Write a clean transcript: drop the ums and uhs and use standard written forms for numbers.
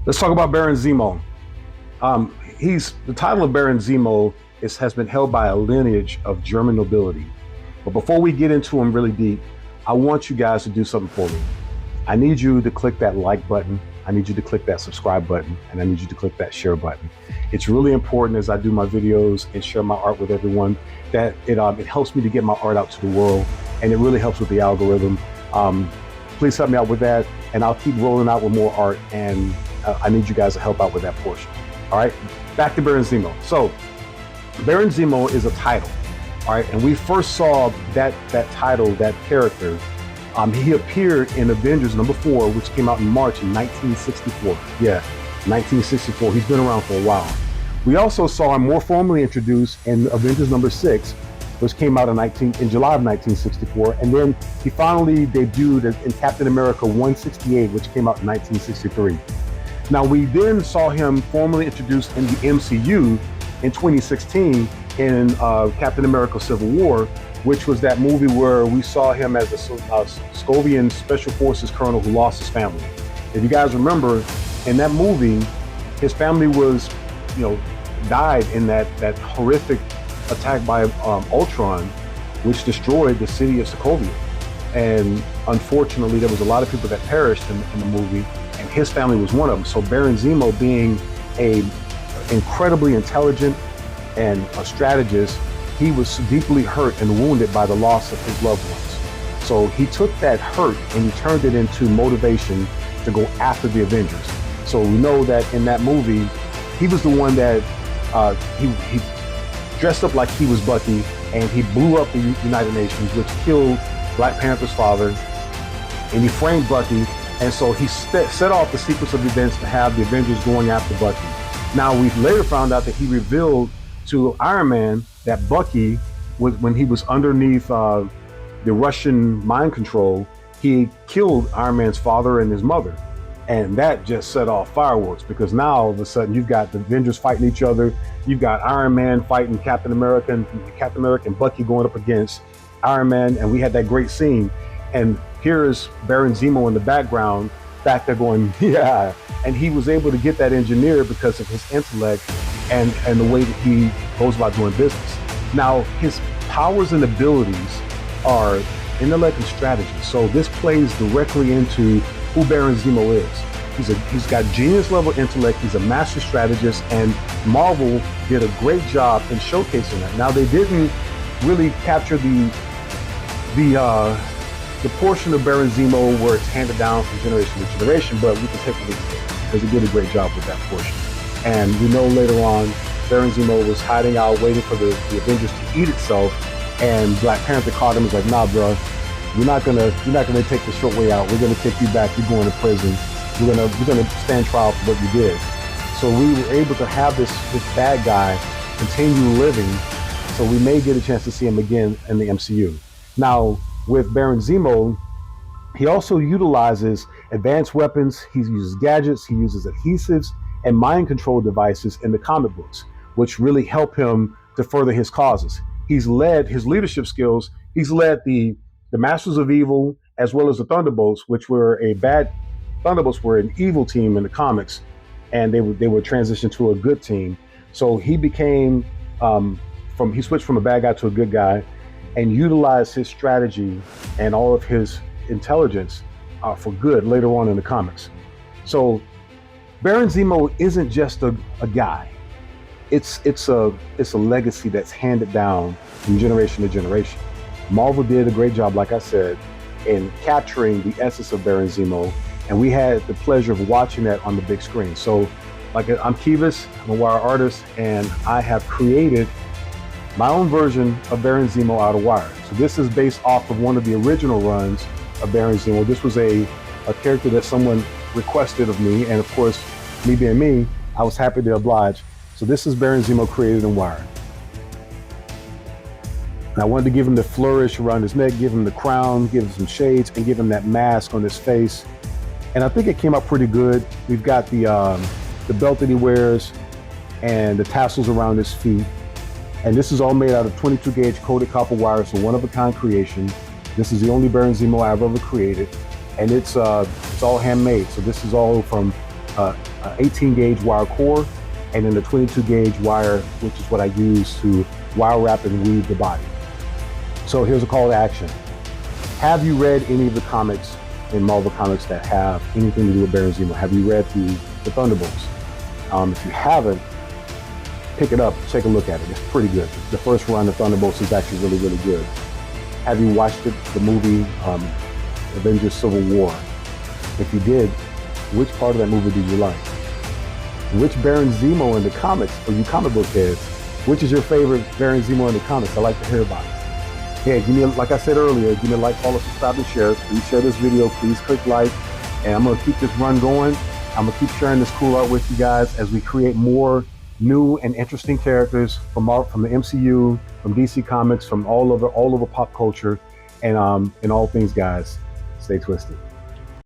Let's talk about Baron Zemo. He's the title of Baron Zemo has been held by a lineage of German nobility. But before we get into him really deep, I want you guys to do something for me. I need you to click that like button. I need you to click that subscribe button, and I need you to click that share button. It's really important as I do my videos and share my art with everyone that it helps me to get my art out to the world, and it really helps with the algorithm. Please help me out with that, and I'll keep rolling out with more art, and I need you guys to help out with that portion. All right, back to Baron Zemo. So Baron Zemo is a title, all right, and we first saw that title, that character. He appeared in Avengers #4, which came out in March in 1964. Yeah, 1964. He's been around for a while. We also saw him more formally introduced in Avengers #6, which came out in July of 1964, and then he finally debuted in Captain America 168, which came out in 1963. Now, we then saw him formally introduced in the MCU in 2016 in Captain America Civil War, which was that movie where we saw him as a Sokovian Special Forces colonel who lost his family. If you guys remember, in that movie, his family was, died in that horrific attack by Ultron, which destroyed the city of Sokovia. And unfortunately, there was a lot of people that perished in the movie, and his family was one of them. So Baron Zemo, being a incredibly intelligent and a strategist, he was deeply hurt and wounded by the loss of his loved ones. So he took that hurt and he turned it into motivation to go after the Avengers. So we know that in that movie, he was the one that he dressed up like he was Bucky, and he blew up the United Nations, which killed Black Panther's father, and he framed Bucky. And so he set off the sequence of events to have the Avengers going after Bucky. Now, we later found out that he revealed to Iron Man that Bucky, when he was underneath the Russian mind control, he killed Iron Man's father and his mother. And that just set off fireworks, because now all of a sudden you've got the Avengers fighting each other. You've got Iron Man fighting Captain America and Bucky going up against Iron Man. And we had that great scene. And here's Baron Zemo in the background, back there going, yeah. And he was able to get that engineered because of his intellect and the way that he goes about doing business. Now, his powers and abilities are intellect and strategy. So this plays directly into who Baron Zemo is. He's got genius level intellect. He's a master strategist, and Marvel did a great job in showcasing that. Now, they didn't really capture the portion of Baron Zemo where it's handed down from generation to generation, but we can take it because he did a great job with that portion. And we know later on, Baron Zemo was hiding out, waiting for the Avengers to eat itself, and Black Panther caught him and was like, nah, bro, you're not gonna take the short way out. We're gonna take you back. You're going to prison. We're gonna stand trial for what you did. So we were able to have this bad guy continue living. So we may get a chance to see him again in the MCU. Now, with Baron Zemo, he also utilizes advanced weapons. He uses gadgets. He uses adhesives and mind control devices in the comic books, which really help him to further his causes. He's led his leadership skills. He's led the Masters of Evil, as well as the Thunderbolts, which were Thunderbolts were an evil team in the comics, and they were transitioned to a good team. So he became he switched from a bad guy to a good guy, and utilized his strategy and all of his intelligence for good later on in the comics. So Baron Zemo isn't just a guy. It's a legacy that's handed down from generation to generation. Marvel did a great job, like I said, in capturing the essence of Baron Zemo, and we had the pleasure of watching that on the big screen. So, I'm Kivas, I'm a wire artist, and I have created my own version of Baron Zemo out of wire. So this is based off of one of the original runs of Baron Zemo. This was a character that someone requested of me, and of course, me being me, I was happy to oblige. So this is Baron Zemo created in wire. And I wanted to give him the flourish around his neck, give him the crown, give him some shades, and give him that mask on his face. And I think it came out pretty good. We've got the belt that he wears and the tassels around his feet. And this is all made out of 22 gauge coated copper wire, so one of a kind creation. This is the only Baron Zemo I've ever created. And it's all handmade. So this is all from a 18 gauge wire core, and then the 22 gauge wire, which is what I use to wire wrap and weave the body. So here's a call to action. Have you read any of the comics in Marvel Comics that have anything to do with Baron Zemo? Have you read the Thunderbolts? If you haven't, pick it up, take a look at it. It's pretty good. The first run of Thunderbolts is actually really, really good. Have you watched the movie Avengers Civil War? If you did, which part of that movie did you like? Which Baron Zemo in the comics, for you comic book heads, which is your favorite Baron Zemo in the comics? I'd like to hear about it. Yeah, give me, like I said earlier, give me a like, follow, subscribe, and share. Please share this video. Please click like. And I'm going to keep this run going. I'm going to keep sharing this cool art with you guys as we create more new and interesting characters from the MCU, from DC Comics, from all over pop culture, and all things, guys. Stay twisted.